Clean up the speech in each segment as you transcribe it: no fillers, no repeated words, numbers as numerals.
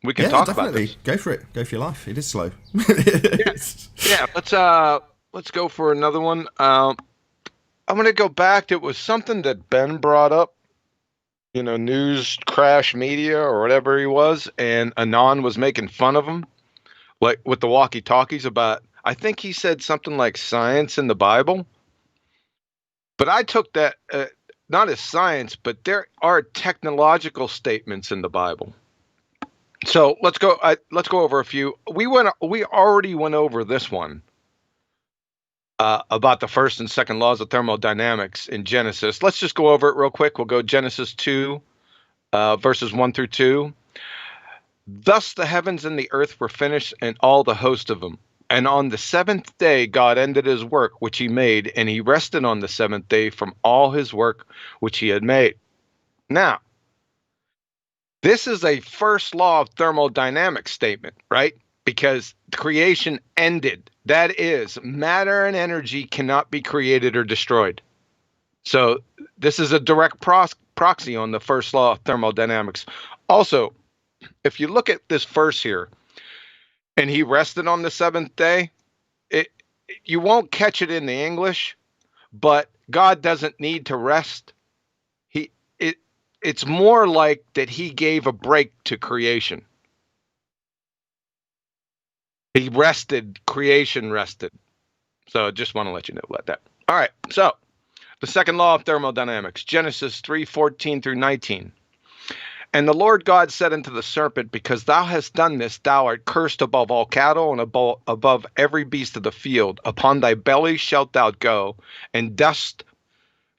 We can Yeah, talk about definitely. this. Go for it. Go for your life. It is slow. Yeah, yeah. Let's go for another one. I'm gonna go back. It was something that Ben brought up. News crash media or whatever he was, and Anon was making fun of him, like with the walkie-talkies about. I think he said something like science in the Bible, but I took that not as science, but there are technological statements in the Bible. So let's go. Let's go over a few. We already went over this one about the first and second laws of thermodynamics in Genesis. Let's just go over it real quick. We'll go Genesis 2, verses 1 through 2. Thus the heavens and the earth were finished, and all the host of them. And on the seventh day, God ended his work which he made, and he rested on the seventh day from all his work which he had made. Now, this is a first law of thermodynamics statement, right? Because creation ended. That is, matter and energy cannot be created or destroyed. So, this is a direct proxy on the first law of thermodynamics. Also, if you look at this verse here, and he rested on the seventh day, it you won't catch it in the English, but God doesn't need to rest. He it it's more like that he gave a break to creation. He rested, creation rested. So just want to let you know about that. All right. So the second law of thermodynamics, Genesis 3:14 through 19. And the Lord God said unto the serpent, because thou hast done this, thou art cursed above all cattle and above every beast of the field. Upon thy belly shalt thou go, and dust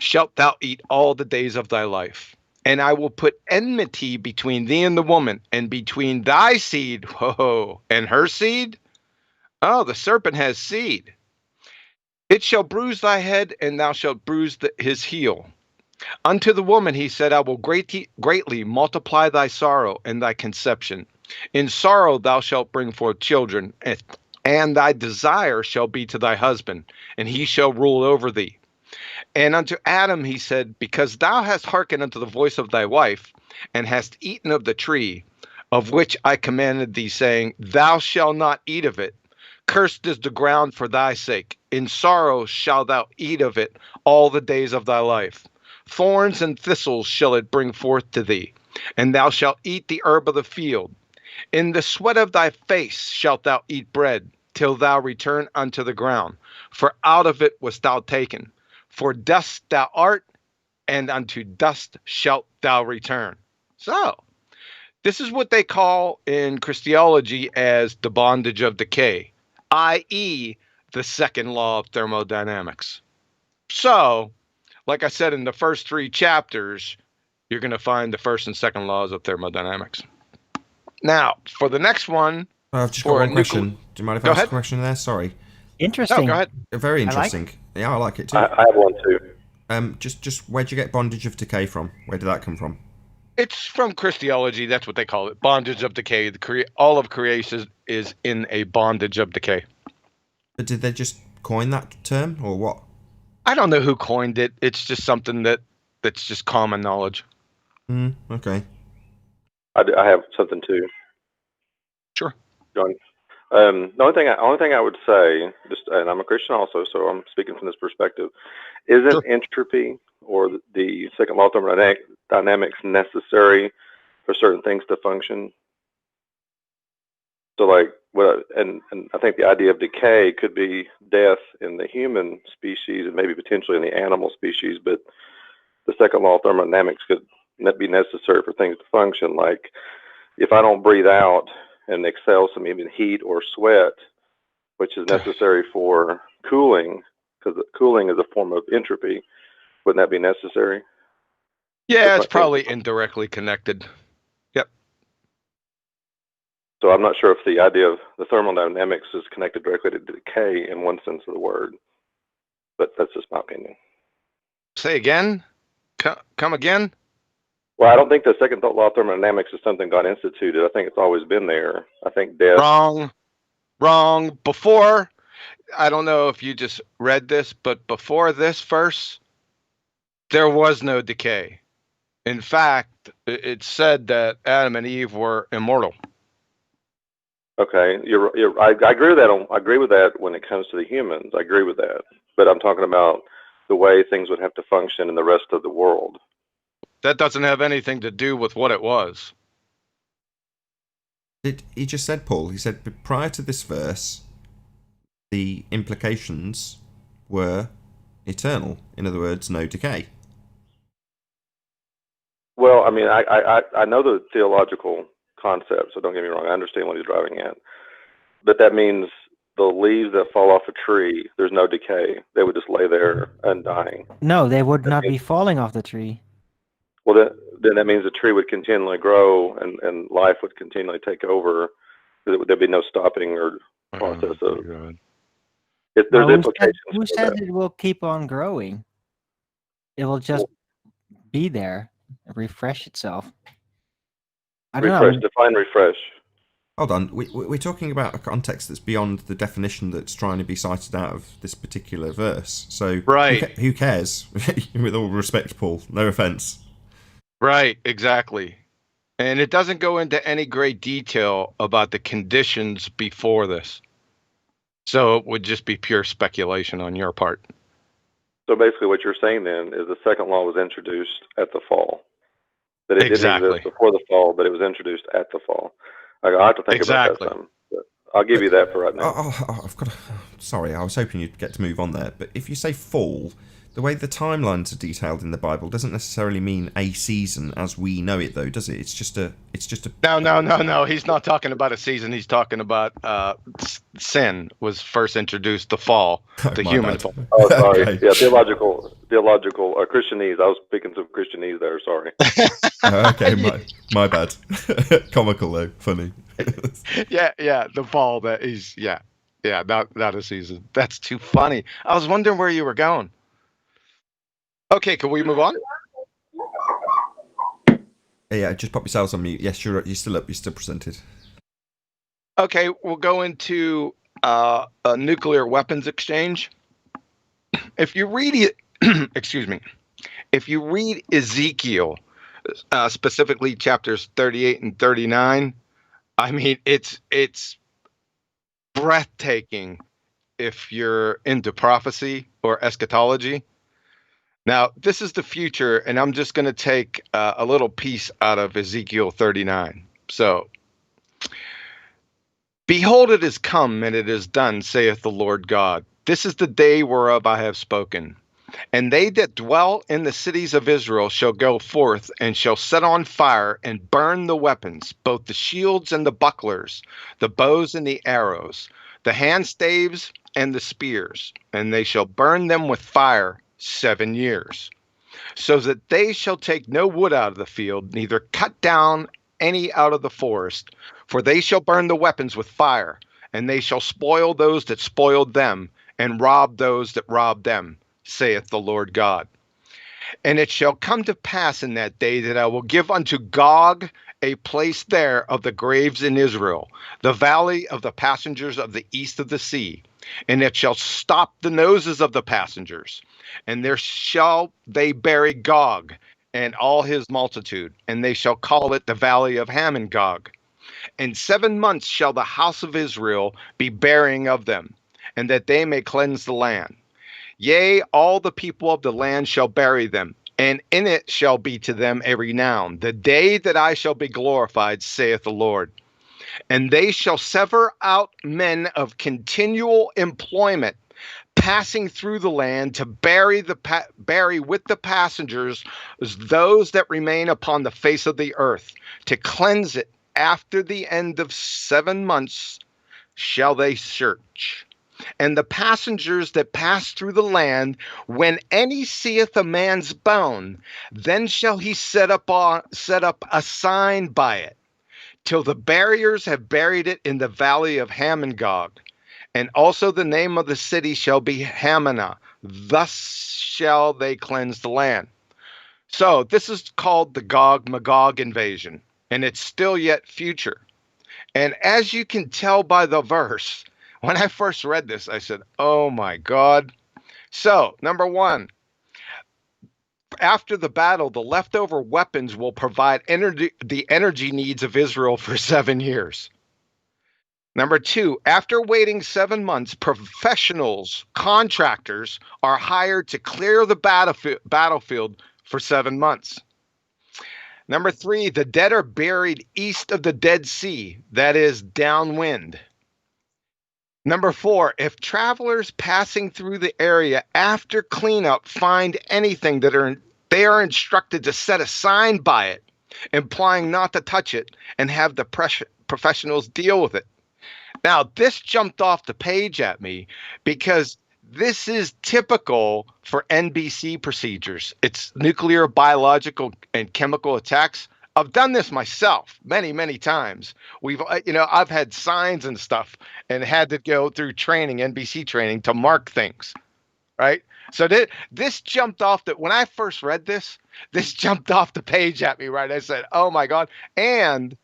shalt thou eat all the days of thy life. And I will put enmity between thee and the woman, and between thy seed, whoa, and her seed. Oh, the serpent has seed. It shall bruise thy head, and thou shalt bruise his heel. Unto the woman he said, I will greatly multiply thy sorrow and thy conception. In sorrow thou shalt bring forth children, and thy desire shall be to thy husband, and he shall rule over thee. And unto Adam he said, because thou hast hearkened unto the voice of thy wife, and hast eaten of the tree, of which I commanded thee, saying, thou shalt not eat of it. Cursed is the ground for thy sake. In sorrow shalt thou eat of it all the days of thy life. Thorns and thistles shall it bring forth to thee, and thou shalt eat the herb of the field. In the sweat of thy face shalt thou eat bread, till thou return unto the ground. For out of it wast thou taken. For dust thou art, and unto dust shalt thou return. So, this is what they call in Christology as the bondage of decay, i.e., the second law of thermodynamics. So, like I said in the first three chapters, you're going to find the first and second laws of thermodynamics. Now, for the next one, I've just got for a one nuclear. question. Do you mind if I Go ask a ahead. question there? Sorry. No, go Interesting. ahead. Very I like interesting. Yeah, I like it I, too. I have one too. Just where'd you get bondage of decay from? Where did that come from? It's from Christology. That's what they call it. Bondage of decay. All of creation is in a bondage of decay. But did they just coin that term or what? I don't know who coined it. It's just something that's just common knowledge. Okay. I have something too, Sure. John. The only thing I would say, just and I'm a Christian also, so I'm speaking from this perspective. Isn't Sure. entropy or the second law of thermodynamics necessary for certain things to function? So, like, and I think the idea of decay could be death in the human species and maybe potentially in the animal species, but the second law of thermodynamics could be necessary for things to function. Like, if I don't breathe out and exhale some even heat or sweat, which is necessary for cooling, because cooling is a form of entropy, wouldn't that be necessary Yeah, for it's things to probably function? indirectly connected. Yep. So I'm not sure if the idea of the thermodynamics is connected directly to decay in one sense of the word, but that's just my opinion. Say again. Come again. Well, I don't think the second law of thermodynamics is something God instituted. I think it's always been there. I think death. Wrong. Wrong. Before, I don't know if you just read this, but before this verse, there was no decay. In fact, it said that Adam and Eve were immortal. Okay, I agree with that. I agree with that when it comes to the humans. I agree with that, but I'm talking about the way things would have to function in the rest of the world. That doesn't have anything to do with what it was. He just said, Paul. He said prior to this verse, the implications were eternal. In other words, no decay. Well, I mean, I know the theological concept, so don't get me wrong. I understand what he's driving at, but that means the leaves that fall off a tree, there's no decay. They would just lay there undying. No, they would not be falling off the tree. Well, then that means the tree would continually grow and life would continually take over. There'd be no stopping or process of. There's Well, implications. who says it will keep on growing? It will just be there, refresh itself. I don't know. Define refresh. Hold on, we're talking about a context that's beyond the definition that's trying to be cited out of this particular verse. So, right. Who cares? With all respect, Paul, no offense. Right, exactly. And it doesn't go into any great detail about the conditions before this. So it would just be pure speculation on your part. So basically what you're saying then is the second law was introduced at the fall. That it didn't exist before the fall, but it was introduced at the fall. I have to think about that some. I'll give you that for right now. Sorry, I was hoping you'd get to move on there. But if you say fall, the way the timelines are detailed in the Bible doesn't necessarily mean a season as we know it, though, does it? It's just a. No. He's not talking about a season. He's talking about sin was first introduced, the fall, the human fall. Oh, sorry. Okay. Yeah, theological Christianese. I was speaking some Christianese there. Sorry. Okay, my bad. Comical though, funny. yeah. The fall that is not a season. That's too funny. I was wondering where you were going. Okay, can we move on? Yeah, just pop yourselves on mute. Yes, you're still up. You're still presented. Okay, we'll go into a nuclear weapons exchange. If you read it, excuse me, if you read Ezekiel, specifically chapters 38 and 39, I mean, it's breathtaking if you're into prophecy or eschatology. Now, this is the future, and I'm just going to take a little piece out of Ezekiel 39. So, behold, it is come, and it is done, saith the Lord God. This is the day whereof I have spoken. And they that dwell in the cities of Israel shall go forth, and shall set on fire, and burn the weapons, both the shields and the bucklers, the bows and the arrows, the handstaves and the spears, and they shall burn them with fire 7 years, so that they shall take no wood out of the field, neither cut down any out of the forest, for they shall burn the weapons with fire, and they shall spoil those that spoiled them, and rob those that robbed them, saith the Lord God. And it shall come to pass in that day that I will give unto Gog a place there of the graves in Israel, the valley of the passengers of the east of the sea, and it shall stop the noses of the passengers. And there shall they bury Gog and all his multitude, and they shall call it the valley of Hamon-Gog. And 7 months shall the house of Israel be burying of them, and that they may cleanse the land. Yea, all the people of the land shall bury them, and in it shall be to them a renown, the day that I shall be glorified, saith the Lord. And they shall sever out men of continual employment, passing through the land to bury with the passengers those that remain upon the face of the earth, to cleanse it. After the end of 7 months shall they search. And the passengers that pass through the land, when any seeth a man's bone, then shall he set up a sign by it, till the buriers have buried it in the valley of Hamon-Gog. And also the name of the city shall be Hamanah. Thus shall they cleanse the land. So this is called the Gog-Magog invasion, and it's still yet future. And as you can tell by the verse, when I first read this, I said, oh my God. So, number one, after the battle, the leftover weapons will provide the energy needs of Israel for 7 years. Number 2, after waiting 7 months, professionals, contractors are hired to clear the battlefield for 7 months. Number 3, the dead are buried east of the Dead Sea, that is downwind. Number 4, if travelers passing through the area after cleanup find anything they are instructed to set a sign by it, implying not to touch it, and have the professionals deal with it. Now, this jumped off the page at me because this is typical for NBC procedures. It's nuclear, biological, and chemical attacks. I've done this myself many, many times. I've had signs and stuff and had to go through training, NBC training, to mark things, right? So this jumped off when I first read this jumped off the page at me, right? I said, oh my God. And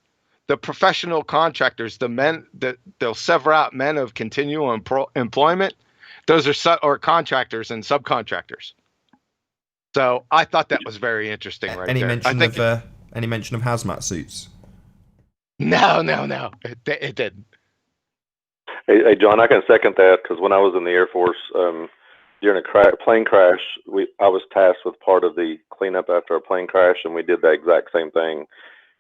the professional contractors, the men that they'll sever out men of continual employment, those are or contractors and subcontractors. So I thought that was very interesting, right Any there. any mention of hazmat suits? No, it didn't. Hey, John, I can second that because when I was in the Air Force, during a plane crash, I was tasked with part of the cleanup after a plane crash, and we did that exact same thing.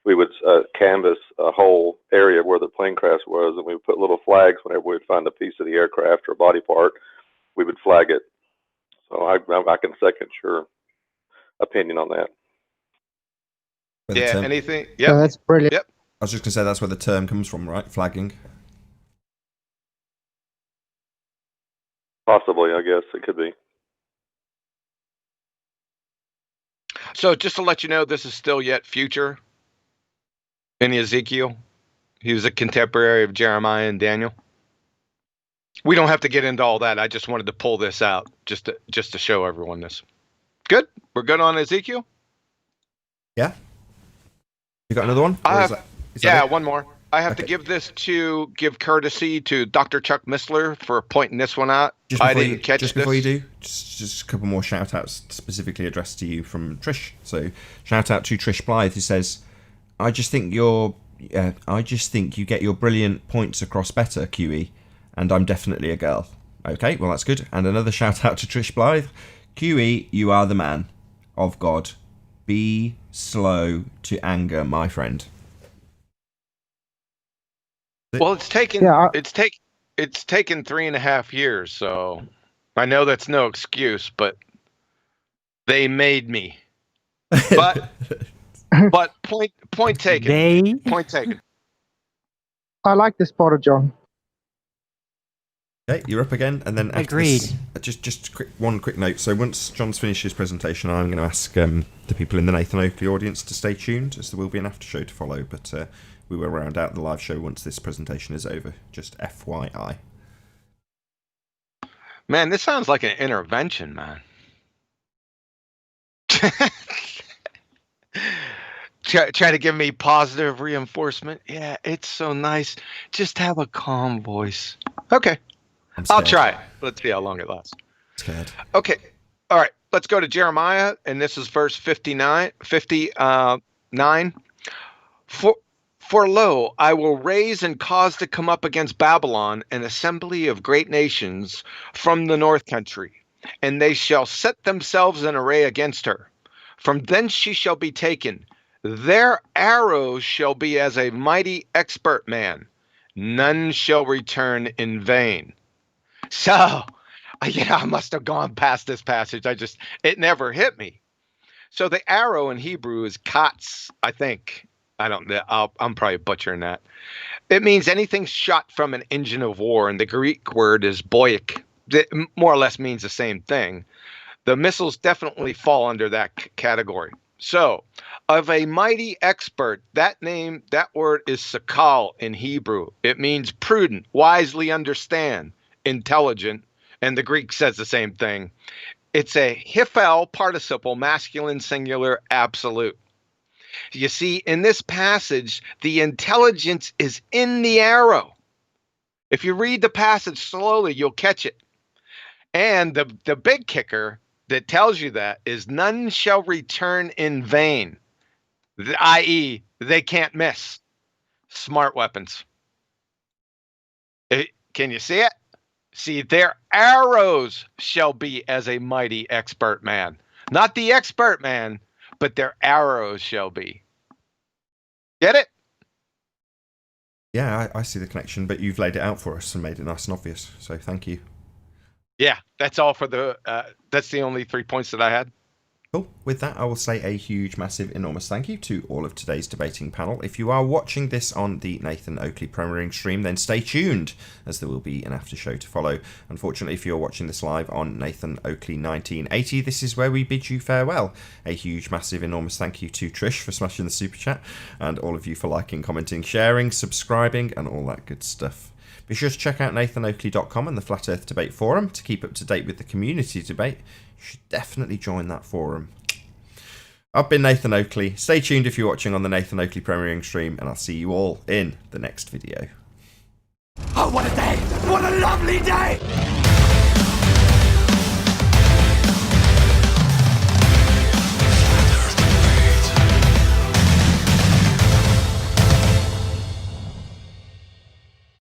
We would canvass a whole area where the plane crash was, and we would put little flags whenever we would find a piece of the aircraft or body part. We would flag it. So I can second your opinion on that. Yeah, anything? So Yep. that's brilliant. Yep. I was just going to say that's where the term comes from, right? Flagging. Possibly, I guess it could be. So just to let you know, this is still yet future in Ezekiel. He was a contemporary of Jeremiah and Daniel. We don't have to get into all that. I just wanted to pull this out just to show everyone this. Good? We're good on Ezekiel? Yeah. You got another one? Is that it? One more. I have to give courtesy to Dr. Chuck Missler for pointing this one out. I didn't catch this. Before you do, just a couple more shout outs specifically addressed to you from Trish. So shout out to Trish Blythe, who says, I just think you get your brilliant points across better, QE, and I'm definitely a girl. Okay, well that's good. And another shout out to Trish Blythe. QE, you are the man of God. Be slow to anger, my friend. Well, it's taken 3.5 years, so I know that's no excuse, but they made me. But point taken. Point taken. I like this part of John. Okay, you're up again, and then after Agreed. This, just one quick note. So once John's finished his presentation, I'm going to ask the people in the Nathan Oakley audience to stay tuned, as there will be an after show to follow. But we will round out the live show once this presentation is over. Just FYI. Man, this sounds like an intervention, man. Try to give me positive reinforcement. Yeah, it's so nice. Just have a calm voice. Okay. I'll try it. Let's see how long it lasts. Scared. Okay. All right. Let's go to Jeremiah, and this is verse 59. For lo, I will raise and cause to come up against Babylon an assembly of great nations from the north country, and they shall set themselves in array against her. From thence she shall be taken. Their arrows shall be as a mighty expert man. None shall return in vain. So, I must have gone past this passage. It never hit me. So the arrow in Hebrew is katz, I think. I don't know. I'm probably butchering that. It means anything shot from an engine of war, and the Greek word is boic. That more or less means the same thing. The missiles definitely fall under that category. So, of a mighty expert, that word is sakal in Hebrew. It means prudent, wisely understand, intelligent, and the Greek says the same thing. It's a hifel participle, masculine singular absolute. You see, in this passage, the intelligence is in the arrow. If you read the passage slowly, you'll catch it. And the big kicker that tells you that is none shall return in vain, i.e., they can't miss. Smart weapons. Can you see it? See, their arrows shall be as a mighty expert man. Not the expert man, but their arrows shall be. Get it? Yeah, I see the connection, but you've laid it out for us and made it nice and obvious. So thank you. Yeah, that's all for the. That's the only 3 points that I had. Cool. With that, I will say a huge, massive, enormous thank you to all of today's debating panel. If you are watching this on the Nathan Oakley premiering stream, then stay tuned, as there will be an after show to follow. Unfortunately, if you're watching this live on Nathan Oakley 1980, this is where we bid you farewell. A huge, massive, enormous thank you to Trish for smashing the super chat, and all of you for liking, commenting, sharing, subscribing, and all that good stuff. Be sure to check out nathanoakley.com and the Flat Earth Debate Forum to keep up to date with the community debate. You should definitely join that forum. I've been Nathan Oakley. Stay tuned if you're watching on the Nathan Oakley premiering stream, and I'll see you all in the next video. Oh, what a day! What a lovely day!